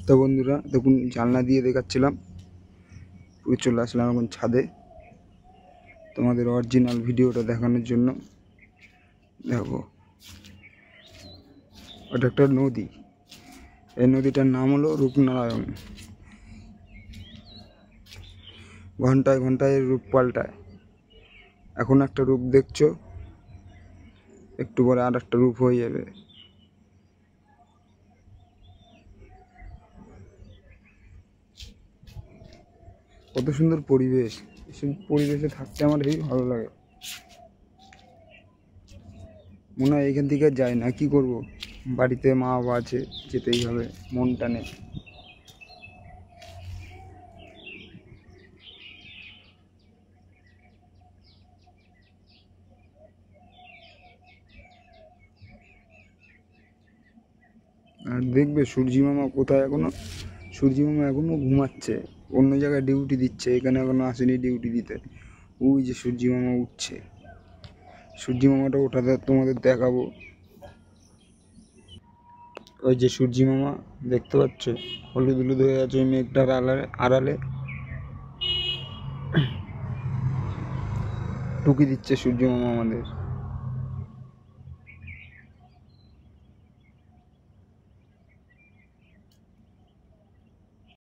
তো বন্ধুরা দেখুন, জানলা দিয়ে দেখাচ্ছিলাম, পুরো চলে আসলাম এখন ছাদে তোমাদের অরিজিনাল ভিডিওটা দেখানোর জন্য। দেখো, ওটা একটা নদী। এই নদীটার নাম হলো রূপনারায়ণ। ঘন্টায় ঘন্টায় রূপ পাল্টায়। এখন একটা রূপ দেখছো, একটু পরে আর একটা রূপ হয়ে যাবে। কত সুন্দর পরিবেশ! এসব পরিবেশে থাকতে আমার হেবি ভালো লাগে। মনে হয় এখান থেকে যাই না, কি করব, বাড়িতে মা বাবা আছে, যেতেই হবে, মন টানে। আর দেখবে সূর্যি মামা কোথায় এখনো, সূর্যি মামা এখনো ঘুমাচ্ছে, অন্য জায়গায় ডিউটি দিচ্ছে, এখানে এখনো আসেনি ডিউটি দিতে। ওই যে সূর্যি মামা উঠছে, সূর্যি মামাটা ওঠাতে তোমাদের দেখাবো। ওই যে সূর্যি মামা দেখতে পাচ্ছ, হলুদ হলুদ হয়ে আছে ওই মেঘটার আড়ালে, টুকি দিচ্ছে সূর্য মামা আমাদের।